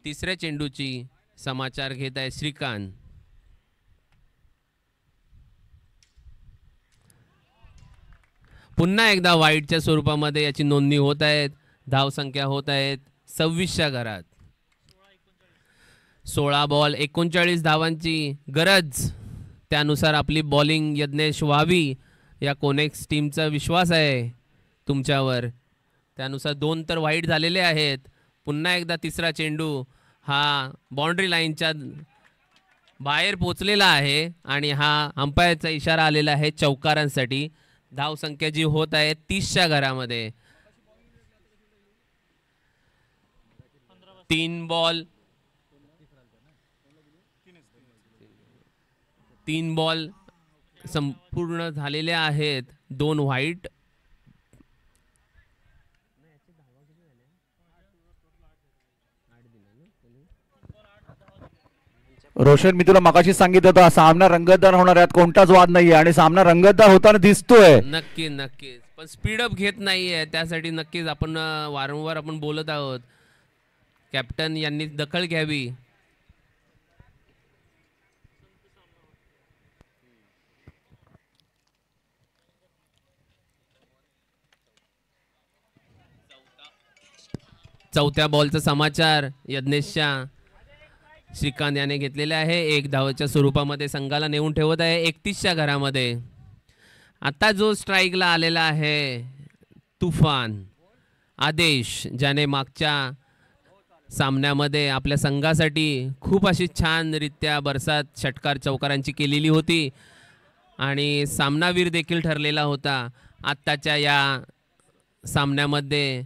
तिसऱ्या चेंडूची समाचार घेत आहे श्रीकांत. पुन्हा एकदा वाईटच्या स्वरूपामध्ये याची नोंदणी होत आहेत. धावसंख्या होत आहेत 26च्या घरात. 16 बॉल 39 धावांची गरज. त्यानुसार आपली बॉलिंग यज्ञेश व्हावी या कोनेक्स टीमचा विश्वास आहे तुमच्यावर. त्यानुसार 2 तर वाईट झालेले आहेत. पुन्हा एकदा तिसरा चेंडू हा बाउंड्री लाईनच्या बाहेर पोचलेला आहे आणि हा अंपायरचा इशारा आलेला आहे चौकारांसाठी. धावसंख्या जी होत आहे 30च्या घरामध्ये. 3 बॉल संपूर्ण झालेले आहेत. 2 व्हाईट. रोशन, मी तुला मगाशी सांगितलं होतं सामना रंगतदार होणार, यात कोणताच वाद नाहीये आणि सामना रंगतदार होताना दिसतोय. नक्कीच पण स्पीडअप घेत नाहीये. त्यासाठी नक्कीच आपण वारंवार आपण बोलत आहोत. कॅप्टन यांनी दखल घ्यावी. चौथ्या बॉलचा समाचार यज्ञेशच्या श्रीकांत याने घेतलेले आहे. 1 धावेच्या स्वरूपामध्ये संघाला नेऊन ठेवत आहे 31च्या घरामध्ये. आता जो स्ट्राईकला आलेला आहे तुफान आदेश, ज्याने मागच्या सामन्यामध्ये आपल्या संघासाठी खूप अशी छानरित्या बरसात षटकार चौकारांची केलेली होती आणि सामनावीर देखील ठरलेला होता. आत्ताच्या या सामन्यामध्ये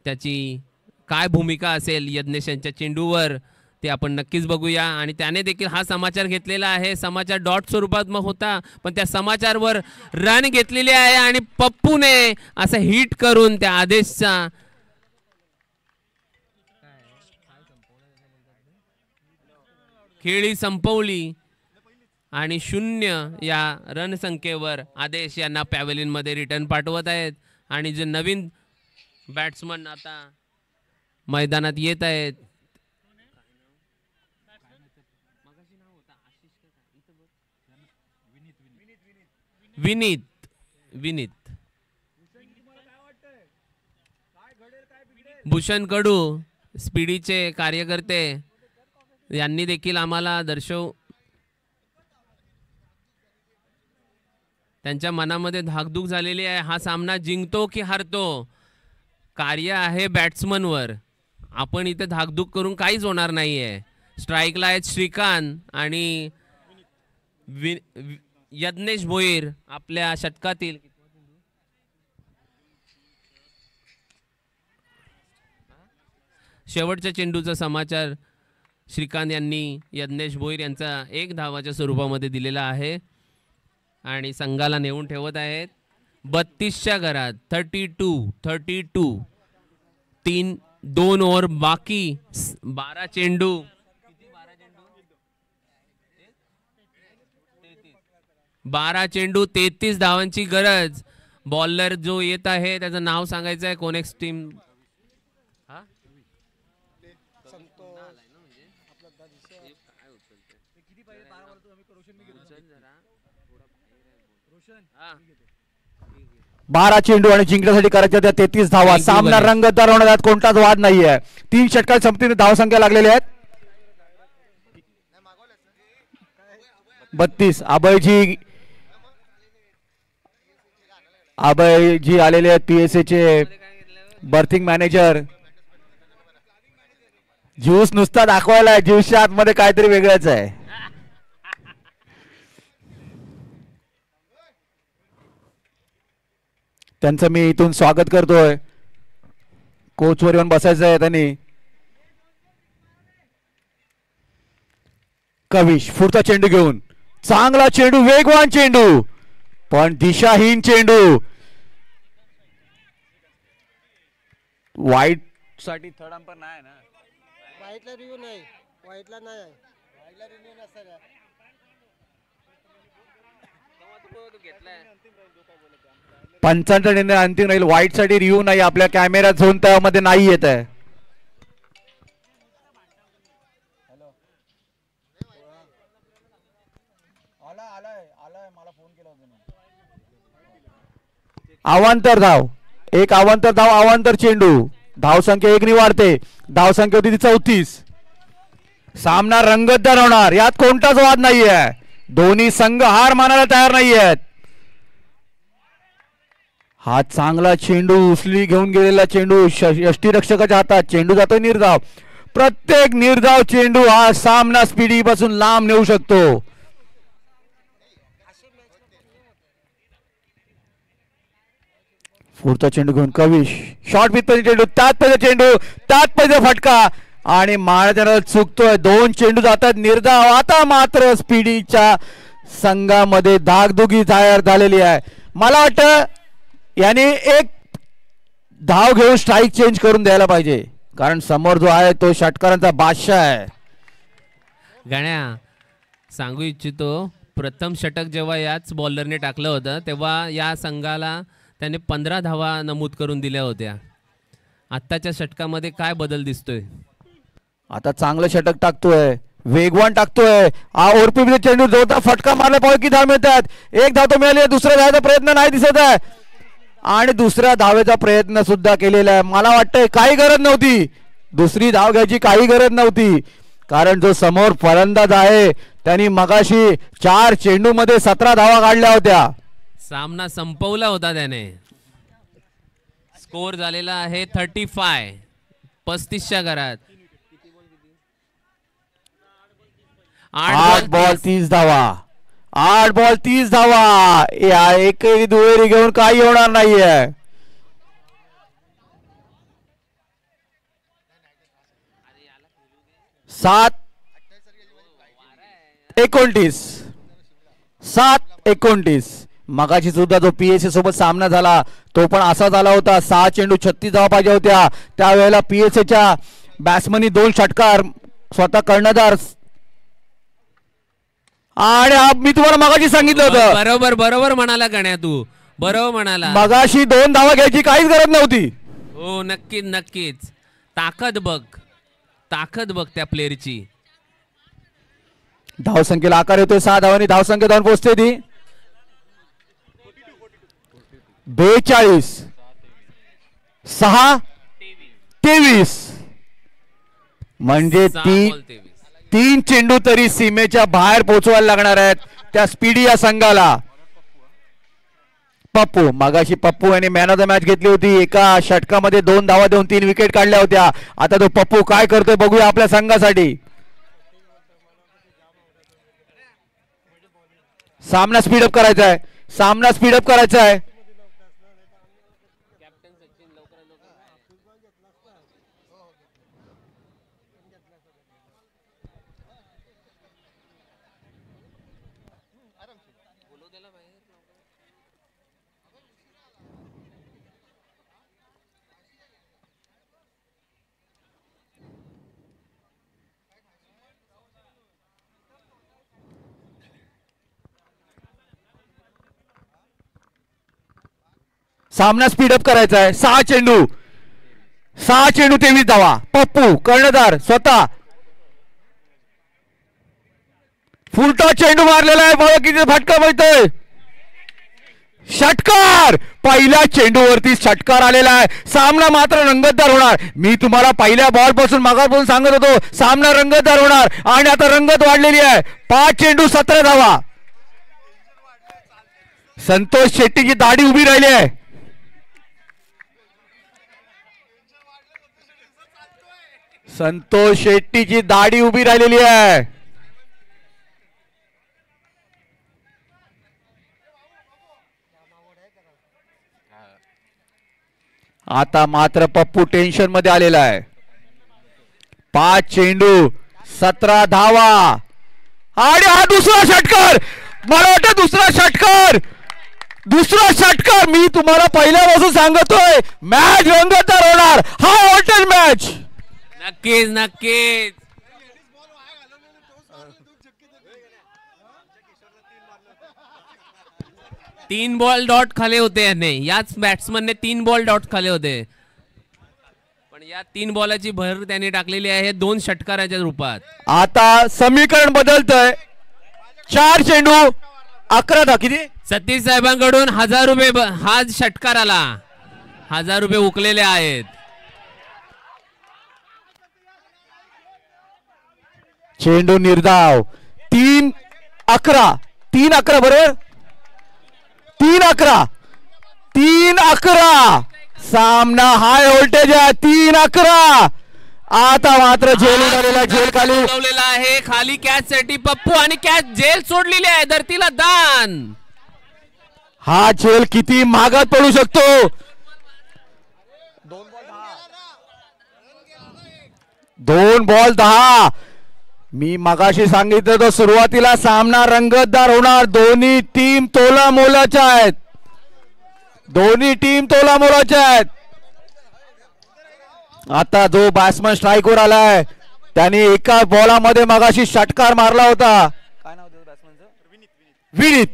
त्याची काय भूमिका असेल यज्ञेश यांच्या चेंडूवर ते आपण नक्कीच बघूया. आणि त्याने देखील हा समाचार घेतलेला आहे. समाचार डॉट स्वरूपात मग होता, पण त्या समाचारवर रन घेतलेली आहे आणि पप्पूने असं हिट करून त्या आदेशचा खेळी संपवली आणि 0 या रन संख्येवर आदेश यांना पॅव्हेलियन मध्ये रिटर्न पाठवत आहेत. आणि जे नवीन बॅट्समन आता मैदानात येत आहेत, विनीत भूषण कडू स्पीडीचे कार्यकर्ते यांनी देखील आम्हाला त्यांच्या मनामध्ये धाकधूक झालेली आहे. हा सामना जिंकतो की हारतो, कार्य आहे बॅट्समनवर. आपण इथे धाकधूक करून काहीच होणार नाहीये. स्ट्राईकला आहेत श्रीकांत आणि यज्ञेश भोईर आपल्या षटकातील शेवटच्या चेंडूचा समाचार श्रीकांत यांनी यज्ञेश भोईर यांचा 1 धावाच्या स्वरूपामध्ये दिलेला आहे आणि संघाला नेऊन ठेवत आहेत 32च्या घरात. 32 2 ओव्हर बाकी, 12 चेंडू 12 चेंडू 33 धावांची गरज. बॉलर जो येत आहे त्याचं नाव सांगायचं आहे. कोनेक्स टीम बारा चेंडू आणि जिंकण्यासाठी करायच्या त्या 33 धावा. सामना रंगतदार होण्यात कोणताच वाद नाहीये. 3 षटकात संपत्तीने धावसंख्या लागलेल्या आहेत 32. अभयजी आलेले आहेत, PSA चे बर्थिंग मॅनेजर. ज्यूस नुसता दाखवायला, ज्यूसच्या आतमध्ये काहीतरी वेगळंच आहे. त्यांचं मी इथून स्वागत करतोय. कोचवर येऊन बसायचं आहे त्यांनी. कविश पुढचा चेंडू घेऊन, चांगला चेंडू, वेगवान चेंडू, पण दिशाहीन चेंडू. वाईट साठी थर्ड अंपर नाही ना, वाईटला रिव्ह्यू नाही, वाईटला नाही, वाईटला रिव्ह्यू नसतं का? पंचांचा निर्णय अंतिम राहील. वाईट साठी रिव्ह्यू नाही, आपल्या कॅमेरा झोन त्यामध्ये नाही येत आहे. अवांतर धाव, एक अवांतर धाव, अवांतर चेंडू. धावसंख्या 1 वाढते. धावसंख्या होती 34. सामना रंगतदार होणार, यात कोणताच वाद नाहीये. दोन्ही संघ हार मानायला तयार नाहीयेत. हा चांगला चेंडू, उचली घेऊन गेलेला चेंडू यष्टीरक्षकाच्या हातात. चेंडू जातोय निर्धाव. प्रत्येक निर्धाव चेंडू हा सामना स्पीडी पासून लांब नेऊ शकतो. पुढचा चेंडू घेऊन कविश, शॉर्ट पिच चेंडू, त्यात पहिला चेंडू, त्यात पहिला फटका आणि मारण्याला चुकतोय. 2 चेंडू जातात निर्धाव. आता मात्र स्पीडीच्या संघामध्ये धाकधुकी तयार झालेली आहे. मला वाटतं याने एक धाव घेऊन स्ट्राईक चेंज करून द्यायला पाहिजे, कारण समोर जो आहे तो षटकारांचा बादशाह आहे. गाण्या सांगू इच्छितो, प्रथम षटक जेव्हा याच बॉलरने टाकलं होतं तेव्हा या संघाला त्याने 15 धावा नमूद करून दिल्या होत्या. आत्ताच्या षटकामध्ये काय बदल दिसतोय? आता चांगलं षटक टाकतोय, वेगवान टाकतोय. ओरपी चेंडू जोरदार फटका मारला, पाहिजे की धाव मिळतात. 1 धाव तो मिळाली, दुसऱ्या धावेचा प्रयत्न नाही दिसत आहे आणि दुसऱ्या धावेचा प्रयत्न सुद्धा केलेला आहे. मला वाटतंय काही गरज नव्हती, दुसरी धाव घ्यायची काही गरज नव्हती, कारण जो समोर फलंदाज आहे त्यांनी मगाशी 4 चेंडू मध्ये 17 धावा काढल्या होत्या. सामना संपवला होता त्याने. स्कोर झालेला आहे 35. 35च्या घरात. 8 बॉल 30 धावा. 8 बॉल 30 धावा. या एकही दुहेरी घेऊन काही होणार नाहीये. 7-29, 7-29. मगाशी सुद्धा जो पीएसए सोबत सामना झाला तो पण असा झाला होता. 6 चेंडू 36 धावा पाहिजे होत्या. त्यावेळेला पीएसएच्या बॅट्समनी 2 षटकार, स्वतः कर्णधार. आणि मी तुम्हाला मगाशी सांगितलं होतं, बरोबर बरोबर म्हणाला गण्या, तू बरोबर म्हणाला. मगाशी 2 धावा घ्यायची काहीच गरज नव्हती. हो नक्कीच नक्कीच. ताकद बघ, ताकद बघ त्या प्लेअरची. धावसंख्येला आकार येतोय. 6 धावांनी धावसंख्या जाऊन पोहोचते ती 42. 6-23 म्हणजे 3 चेंडू तरी सीमेच्या बाहेर पोहोचवायला लागणार आहेत त्या स्पीडी या संघाला. पप्पू, मागाशी पप्पू यांनी मॅन ऑफ द मॅच घेतली होती. एका षटकामध्ये 2 धावा देऊन 3 विकेट काढल्या होत्या. आता तो पप्पू काय करतोय बघूया आपल्या संघासाठी. सामना स्पीडअप करायचा आहे, सामना स्पीडअप करायचा आहे. सामना स्पीडअप करायचा आहे. 6 चेंडू 23 धावा. पप्पू कर्णधार स्वतः फुलटा चेंडू मारलेला आहे. बघा किती फटका मिळतोय. षटकार, पहिल्या चेंडूवरती षटकार आलेला आहे. सामना मात्र रंगतदार होणार. मी तुम्हाला पहिल्या बॉल पासून मागापासून सांगत होतो सामना रंगतदार होणार आणि आता रंगत वाढलेली आहे. 5 चेंडू 17 धावा. संतोष शेट्टीची दाढी उभी राहिली आहे. संतोष शेट्टीची दाढी उभी राहिलेली आहे. आता मात्र पप्पू टेन्शन मध्ये आलेला आहे. 5 चेंडू 17 धावा आणि हा दुसरा षटकार. मला वाटतं दुसरा षटकार मी तुम्हाला पहिल्यापासून सांगतोय मॅच रंगतदार होणार. हा व्होल्टेज मॅच. नक्कीच नक्कीच. 3 बॉल डॉट खाले होते याने, याच बॅट्समनने 3 बॉल डॉट खाले होते. पण या 3 बॉलाची भर त्याने टाकलेली आहे 2 षटकाराच्या रूपात. आता समीकरण बदलतंय. 4 चेंडू 11 धावा. किती? सतीश साहेबांकडून 1000 रुपये हा षटकार आला. 1000 रुपये उकलेले आहेत. चेंडू निर्धाव. 3-11 बरोबर. 3-11 सामना हाय व्होल्टेज आहे. 3-11. आता मात्र झेल उडालेला, झेल खाली आहे. खाली कॅच साठी पप्पू आणि कॅच झेल सोडलेली आहे. धरतीला दान. हा झेल किती महागात पडू शकतो. 2 बॉल 10. मी मगाशी सांगितलं तो सुरुवातीला सामना रंगतदार होणार. दोन्ही टीम तोला मोलाच्या आहेत. आता जो बॅट्समन स्ट्राईकवर आलाय त्याने एका बॉलामध्ये मगाशी षटकार मारला होता. काय नाव त्याचं बॅट्समनचं? विनीत.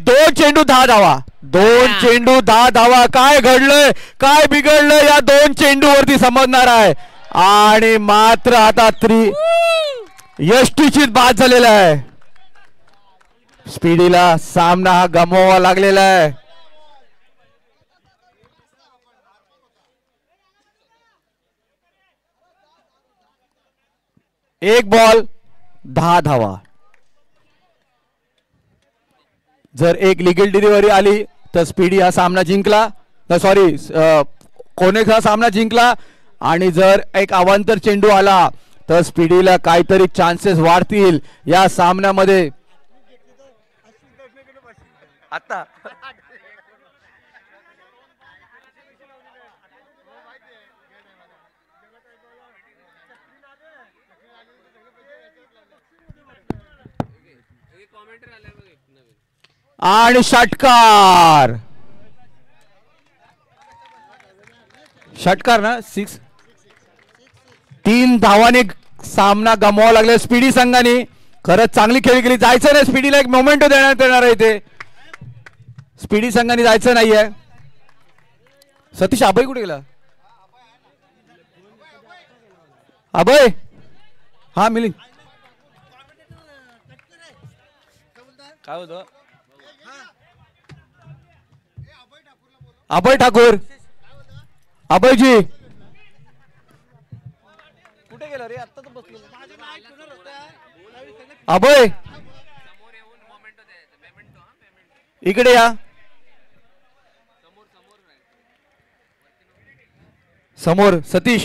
2 चेंडू 10 धावा. 2 चेंडू 10 धावा. काय घडलंय, काय बिघडलंय या 2 चेंडूवरती समजणार आहे. आणि मात्र आता यष्टीचीत बाद झालेला आहे. स्पीडीला सामना हा गमवावा लागलेला आहे. 1 बॉल 10 धावा. जर एक लिगल डिलिव्हरी आली तर स्पीडी हा सामना जिंकला. सॉरी, कोनेक्स हा सामना जिंकला. आणि जर एक अवांतर चेंडू आला तर स्पीडीला काहीतरी चान्सेस वाढतील या सामन्यामध्ये. आता आणि षटकार. षटकार ना 6. 3 धावाने सामना गमवावा लागला स्पीडी संघाने. खरंच चांगली खेळी केली. जायचं नाही स्पीडीला, एक मोमेंट देण्यात येणार आहे इथे. स्पीडी संघाने जायचं नाहीये. सतीश अभय कुठे गेला? अभय हा मिलिंद काय होतं? अभय ठाकूर. अभयजी कुठे गेला रे? आता तर बसलो. अभय इकडे या. समोर सतीश